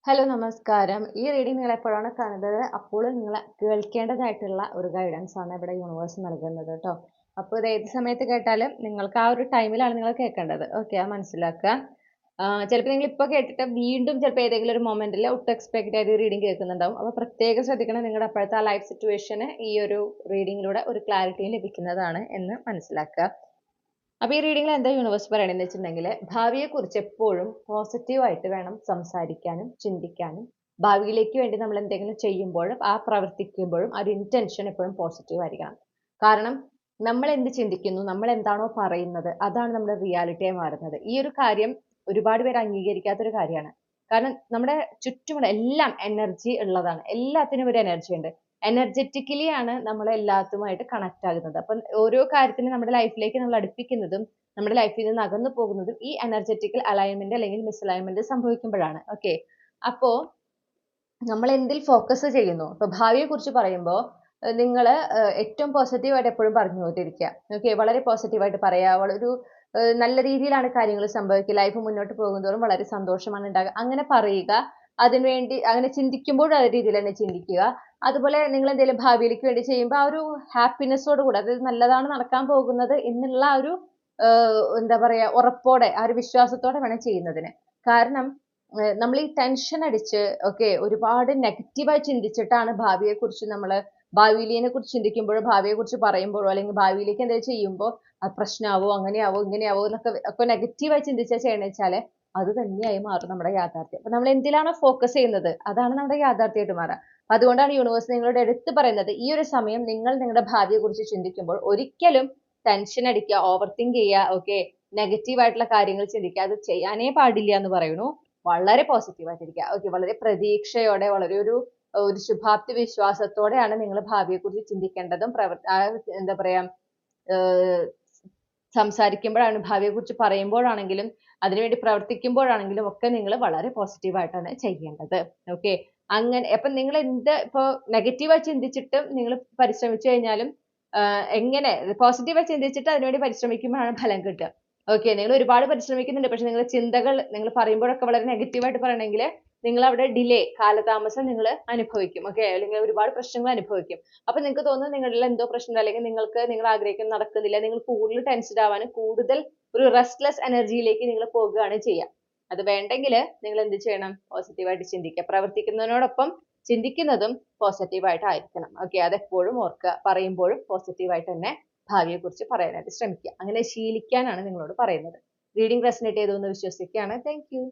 Hello നമസ്കാരം. ഈ reading നിങ്ങൾ എപ്പോഴാണ് കാണുന്നത് അപ്പോൾ നിങ്ങൾ കേൾക്കേണ്ടതായിട്ടുള്ള ഒരു ഗൈഡൻസ് ആണ് ഇവിടെ യൂണിവേഴ്സ് നൽകുന്നത് കേട്ടോ. അപ്പോൾ ഇത് ഏത് സമയത്ത് കേട്ടാലും നിങ്ങൾക്ക് ആ ഒരു ടൈമിലാണ് നിങ്ങൾ കേൾക്കേണ്ടത്. ഓക്കെ, അത് മനസ്സിലാക്കുക. ചിലപ്പോൾ നിങ്ങൾ ഇപ്പോൾ കേട്ടിട്ട് വീണ്ടും ചിലപ്പോൾ ഏതെങ്കിലും ഒരു മൊമെന്റിൽ ഒട്ടും എക്സ്പെക്ട് ചെയ്ത് റീഡിംഗ് കേൾക്കുന്നുണ്ടാവും. അപ്പോൾ പ്രത്യേകം ശ്രദ്ധിക്കണം, നിങ്ങളുടെ അപ്പോഴത്തെ ആ ലൈഫ് സിറ്റുവേഷന് ഈ ഒരു റീഡിങ്ങിലൂടെ ഒരു ക്ലാരിറ്റി ലഭിക്കുന്നതാണ് എന്ന് മനസ്സിലാക്കുക. അപ്പൊ ഈ റീഡിംഗിൽ എന്താ യൂണിവേഴ്സ് പറയണെന്ന് വെച്ചിട്ടുണ്ടെങ്കിൽ, ഭാവിയെക്കുറിച്ച് എപ്പോഴും പോസിറ്റീവായിട്ട് വേണം സംസാരിക്കാനും ചിന്തിക്കാനും. ഭാവിയിലേക്ക് വേണ്ടി നമ്മൾ എന്തെങ്കിലും ചെയ്യുമ്പോഴും ആ പ്രവർത്തിക്കുമ്പോഴും ആ ഒരു ഇന്റൻഷൻ എപ്പോഴും പോസിറ്റീവ് ആയിരിക്കണം. കാരണം നമ്മൾ എന്ത് ചിന്തിക്കുന്നു, നമ്മൾ എന്താണോ പറയുന്നത്, അതാണ് നമ്മുടെ റിയാലിറ്റിയായി മാറുന്നത്. ഈ ഒരു കാര്യം ഒരുപാട് പേര് അംഗീകരിക്കാത്തൊരു കാര്യമാണ്. കാരണം നമ്മുടെ ചുറ്റുമുള്ള എല്ലാം എനർജി ഉള്ളതാണ്. എല്ലാത്തിനും ഒരു എനർജി ഉണ്ട്. എനർജറ്റിക്കലി ആണ് നമ്മൾ എല്ലാത്തുമായിട്ട് കണക്ട് ആകുന്നത്. അപ്പം ഓരോ കാര്യത്തിനും നമ്മുടെ ലൈഫിലേക്ക് നമ്മൾ അടുപ്പിക്കുന്നതും നമ്മുടെ ലൈഫിൽ നിന്ന് അകന്നു പോകുന്നതും ഈ എനർജറ്റിക്കൽ അലൈൻമെന്റ് അല്ലെങ്കിൽ മിസ്അലൈൻമെന്റ് സംഭവിക്കുമ്പോഴാണ്. ഓക്കെ, അപ്പോ നമ്മൾ എന്തിൽ ഫോക്കസ് ചെയ്യുന്നു. ഇപ്പൊ ഭാവിയെ കുറിച്ച് പറയുമ്പോൾ നിങ്ങൾ ഏറ്റവും പോസിറ്റീവായിട്ട് എപ്പോഴും പറഞ്ഞുകൊണ്ടിരിക്കുക. ഓക്കെ, വളരെ പോസിറ്റീവായിട്ട് പറയാ. ഒരു നല്ല രീതിയിലാണ് കാര്യങ്ങൾ സംഭവിക്കുക. ലൈഫ് മുന്നോട്ട് പോകുന്തോറും വളരെ സന്തോഷമാണ് ഉണ്ടാകുക. അങ്ങനെ പറയുക. അതിനുവേണ്ടി അങ്ങനെ ചിന്തിക്കുമ്പോഴും അതേ രീതിയിൽ തന്നെ ചിന്തിക്കുക. അതുപോലെ നിങ്ങൾ എന്തെങ്കിലും ഭാവിയിലേക്ക് വേണ്ടി ചെയ്യുമ്പോൾ ആ ഒരു ഹാപ്പിനെസ്സോട് കൂടെ, അതായത് നല്ലതാണ് നടക്കാൻ പോകുന്നത് എന്നുള്ള ആ ഒരു എന്താ പറയാ ഉറപ്പോടെ, ആ ഒരു വിശ്വാസത്തോടെ വേണം ചെയ്യുന്നതിന്. കാരണം നമ്മൾ ഈ ടെൻഷൻ അടിച്ച് ഒരുപാട് നെഗറ്റീവായി ചിന്തിച്ചിട്ടാണ് ഭാവിയെക്കുറിച്ച് നമ്മള് ഭാവിയിലിനെ കുറിച്ച് ചിന്തിക്കുമ്പോഴോ ഭാവിയെക്കുറിച്ച് പറയുമ്പോഴോ അല്ലെങ്കിൽ ഭാവിയിലേക്ക് എന്തെങ്കിലും ചെയ്യുമ്പോൾ അത് പ്രശ്നമാവോ അങ്ങനെയാവോ ഇങ്ങനെയാവോ ഒക്കെ നെഗറ്റീവായി ചിന്തിച്ചാൽ ചെയ്യണമെന്ന് വെച്ചാല് അത് തന്നെയായി മാറും നമ്മുടെ യാഥാർത്ഥ്യം. അപ്പൊ നമ്മൾ എന്തിലാണോ ഫോക്കസ് ചെയ്യുന്നത് അതാണ് നമ്മുടെ യാഥാർത്ഥ്യമായിട്ട് മാറുക. അപ്പൊ അതുകൊണ്ടാണ് യൂണിവേഴ്സ് നിങ്ങളോട് എടുത്തു പറയുന്നത്, ഈ ഒരു സമയം നിങ്ങൾ നിങ്ങളുടെ ഭാവിയെ കുറിച്ച് ചിന്തിക്കുമ്പോൾ ഒരിക്കലും ടെൻഷൻ അടിക്കുക, ഓവർ തിങ്ക് ചെയ്യുക, നെഗറ്റീവ് ആയിട്ടുള്ള കാര്യങ്ങൾ ചിന്തിക്കുക, അത് ചെയ്യാനേ പാടില്ല എന്ന് പറയുന്നു. വളരെ പോസിറ്റീവ് ആയിട്ടിരിക്കുക. വളരെ പ്രതീക്ഷയോടെ, വളരെ ഒരു ശുഭാപ്തി വിശ്വാസത്തോടെയാണ് നിങ്ങൾ ഭാവിയെക്കുറിച്ച് ചിന്തിക്കേണ്ടതും എന്താ പറയാ സംസാരിക്കുമ്പോഴാണ്, ഭാവിയെക്കുറിച്ച് പറയുമ്പോഴാണെങ്കിലും അതിനുവേണ്ടി പ്രവർത്തിക്കുമ്പോഴാണെങ്കിലും ഒക്കെ നിങ്ങൾ വളരെ പോസിറ്റീവ് ആയിട്ടാണ് ചെയ്യേണ്ടത്. ഓക്കെ, അങ്ങനെ അപ്പൊ നിങ്ങൾ ഇപ്പൊ നെഗറ്റീവായി ചിന്തിച്ചിട്ട് നിങ്ങൾ പരിശ്രമിച്ചു കഴിഞ്ഞാലും എങ്ങനെ പോസിറ്റീവായി ചിന്തിച്ചിട്ട് അതിനുവേണ്ടി പരിശ്രമിക്കുമ്പോഴാണ് ഫലം കിട്ടുക. ഓക്കെ, നിങ്ങൾ ഒരുപാട് പരിശ്രമിക്കുന്നുണ്ട്, പക്ഷെ നിങ്ങളുടെ ചിന്തകൾ നിങ്ങൾ പറയുമ്പോഴൊക്കെ വളരെ നെഗറ്റീവായിട്ട് പറയണമെങ്കിൽ നിങ്ങൾ അവിടെ ഡിലേ, കാലതാമസം നിങ്ങൾ അനുഭവിക്കും. ഓക്കെ, അല്ലെങ്കിൽ ഒരുപാട് പ്രശ്നങ്ങൾ അനുഭവിക്കും. അപ്പൊ നിങ്ങൾക്ക് തോന്നും നിങ്ങളിൽ എന്തോ പ്രശ്നം, അല്ലെങ്കിൽ നിങ്ങൾക്ക് നിങ്ങൾ ആഗ്രഹിക്കുന്നത് നടക്കുന്നില്ല, നിങ്ങൾ കൂടുതൽ ടെൻസ്ഡ് ആവാനും കൂടുതൽ ഒരു റെസ്റ്റ്ലെസ് എനർജിയിലേക്ക് നിങ്ങൾ പോകുകയാണ് ചെയ്യുക. അത് വേണ്ടെങ്കിൽ നിങ്ങൾ എന്ത് ചെയ്യണം, പോസിറ്റീവായിട്ട് ചിന്തിക്കുക. പ്രവർത്തിക്കുന്നതിനോടൊപ്പം ചിന്തിക്കുന്നതും പോസിറ്റീവായിട്ട് ആയിരിക്കണം. ഓക്കെ, അതെപ്പോഴും ഓർക്കുക. പറയുമ്പോഴും പോസിറ്റീവായിട്ട് തന്നെ ഭാവിയെക്കുറിച്ച് പറയാനായിട്ട് ശ്രമിക്കുക. അങ്ങനെ ശീലിക്കാനാണ് നിങ്ങളോട് പറയുന്നത്. റീഡിംഗ് റെസനേറ്റ് ചെയ്തു എന്ന് വിശ്വസിക്കുകയാണ്. Thank you.